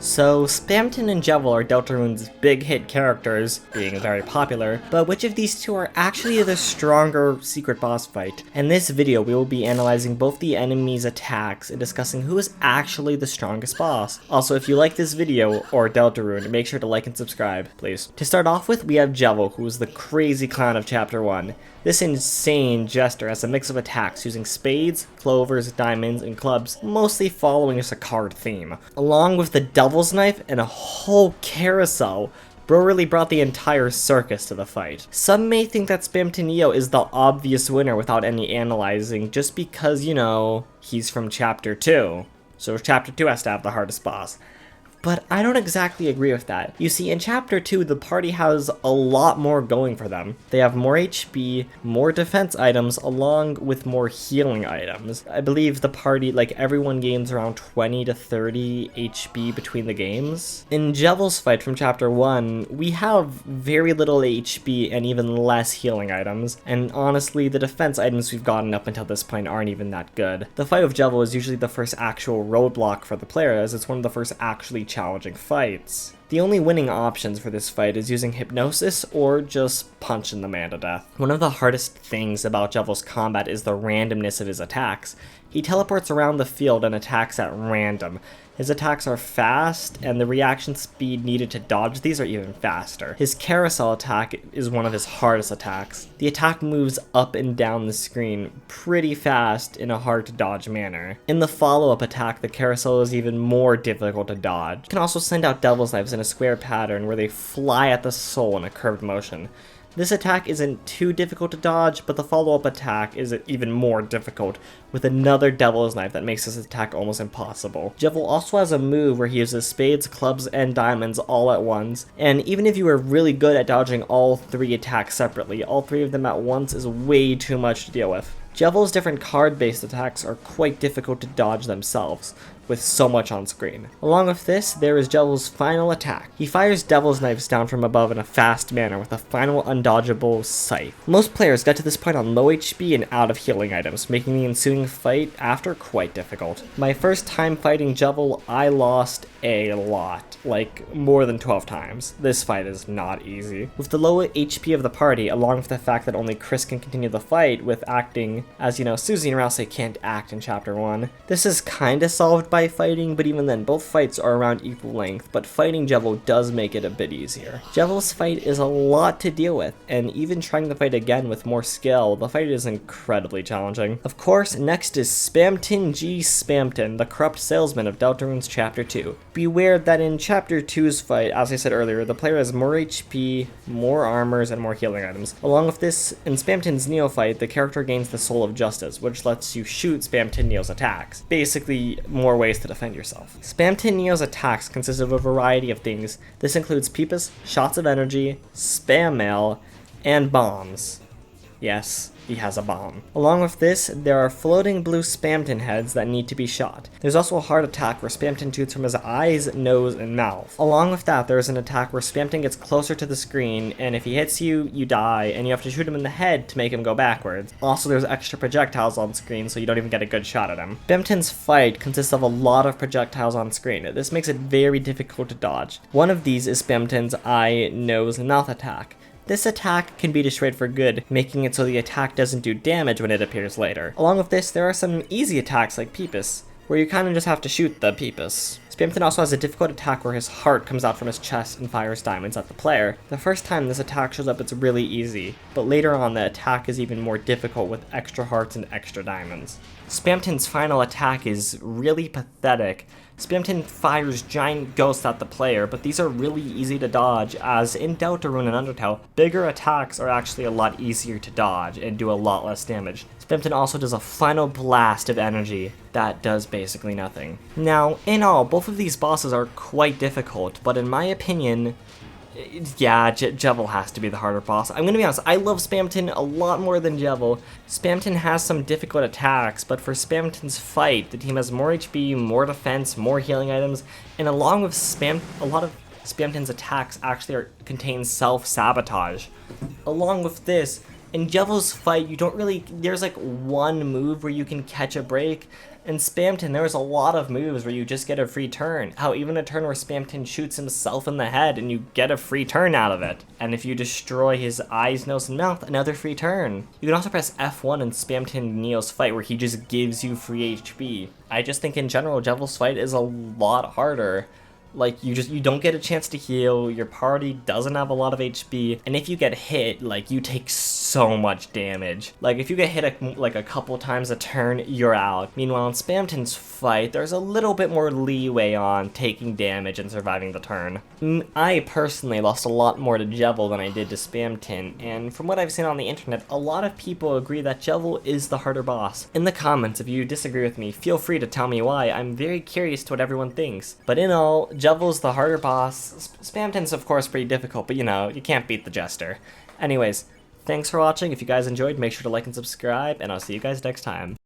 So, Spamton and Jevil are Deltarune's big hit characters, being very popular, but which of these two are actually the stronger secret boss fight? In this video, we will be analyzing both the enemies' attacks and discussing who is actually the strongest boss. Also, if you like this video, or Deltarune, make sure to like and subscribe, please. To start off with, we have Jevil, who is the crazy clown of Chapter 1. This insane jester has a mix of attacks using spades, clovers, diamonds, and clubs, mostly following just a card theme. Along with the devil's knife and a whole carousel, bro really brought the entire circus to the fight. Some may think that Spamton is the obvious winner without any analyzing, just because, you know, he's from Chapter 2. So Chapter 2 has to have the hardest boss. But I don't exactly agree with that. You see, in Chapter 2, the party has a lot more going for them. They have more HP, more defense items, along with more healing items. I believe the party, like everyone gains around 20 to 30 HP between the games. In Jevil's fight from Chapter 1, we have very little HP and even less healing items. And honestly, the defense items we've gotten up until this point aren't even that good. The fight with Jevil is usually the first actual roadblock for the player, as it's one of the first actually challenging fights. The only winning options for this fight is using hypnosis or just punching the man to death. One of the hardest things about Jevil's combat is the randomness of his attacks. He teleports around the field and attacks at random. His attacks are fast, and the reaction speed needed to dodge these are even faster. His carousel attack is one of his hardest attacks. The attack moves up and down the screen pretty fast in a hard to dodge manner. In the follow-up attack, the carousel is even more difficult to dodge. You can also send out devil's knives in a square pattern where they fly at the soul in a curved motion. This attack isn't too difficult to dodge, but the follow-up attack is even more difficult, with another devil's knife that makes this attack almost impossible. Jevil also has a move where he uses spades, clubs, and diamonds all at once, and even if you are really good at dodging all three attacks separately, all three of them at once is way too much to deal with. Jevil's different card-based attacks are quite difficult to dodge themselves, with so much on screen. Along with this, there is Jevil's final attack. He fires devil's knives down from above in a fast manner with a final undodgeable scythe. Most players get to this point on low HP and out of healing items, making the ensuing fight after quite difficult. My first time fighting Jevil, I lost a lot, like more than 12 times. This fight is not easy. With the low HP of the party, along with the fact that only Chris can continue the fight with acting, as you know, Susie and Rousey can't act in Chapter 1. This is kinda solved by fighting, but even then, both fights are around equal length, but fighting Jevil does make it a bit easier. Jevil's fight is a lot to deal with, and even trying the fight again with more skill, the fight is incredibly challenging. Of course, next is Spamton G. Spamton, the corrupt salesman of Deltarune's Chapter 2. Beware that in Chapter 2's fight, as I said earlier, the player has more HP, more armors, and more healing items. Along with this, in Spamton's Neo fight, the character gains the Soul of Justice, which lets you shoot Spamton Neo's attacks. Basically, more ways to defend yourself. Spamton Neo's attacks consist of a variety of things. This includes peepus, shots of energy, spam mail, and bombs. Yes, he has a bomb. Along with this, there are floating blue Spamton heads that need to be shot. There's also a hard attack where Spamton shoots from his eyes, nose, and mouth. Along with that, there is an attack where Spamton gets closer to the screen, and if he hits you, you die, and you have to shoot him in the head to make him go backwards. Also, there's extra projectiles on screen, so you don't even get a good shot at him. Spamton's fight consists of a lot of projectiles on screen. This makes it very difficult to dodge. One of these is Spamton's eye, nose, and mouth attack. This attack can be destroyed for good, making it so the attack doesn't do damage when it appears later. Along with this, there are some easy attacks like peepus, where you kinda just have to shoot the peepus. Spamton also has a difficult attack where his heart comes out from his chest and fires diamonds at the player. The first time this attack shows up, it's really easy, but later on the attack is even more difficult with extra hearts and extra diamonds. Spamton's final attack is really pathetic. Spamton fires giant ghosts at the player, but these are really easy to dodge, as in Deltarune and Undertale, bigger attacks are actually a lot easier to dodge and do a lot less damage. Spamton also does a final blast of energy that does basically nothing. Now, in all, both of these bosses are quite difficult, but in my opinion, yeah, Jevil has to be the harder boss. I'm gonna be honest, I love Spamton a lot more than Jevil. Spamton has some difficult attacks, but for Spamton's fight, the team has more HP, more defense, more healing items, and along with a lot of Spamton's attacks actually contain self-sabotage. Along with this, in Jevil's fight, you don't really, there's like one move where you can catch a break, In Spamton, there was a lot of moves where you just get a free turn. How even a turn where Spamton shoots himself in the head and you get a free turn out of it. And if you destroy his eyes, nose, and mouth, another free turn. You can also press F1 in Spamton Neo's fight where he just gives you free HP. I just think in general, Jevil's fight is a lot harder. Like, you don't get a chance to heal, your party doesn't have a lot of HP, and if you get hit, like, you take so much damage. Like, if you get hit a couple times a turn, you're out. Meanwhile, in Spamton's fight, there's a little bit more leeway on taking damage and surviving the turn. I personally lost a lot more to Jevil than I did to Spamton, and from what I've seen on the internet, a lot of people agree that Jevil is the harder boss. In the comments, if you disagree with me, feel free to tell me why. I'm very curious to what everyone thinks. But in all, Jevil's the harder boss. Spamton's of course pretty difficult, but you know, you can't beat the Jester. Anyways, thanks for watching. If you guys enjoyed, make sure to like and subscribe, and I'll see you guys next time.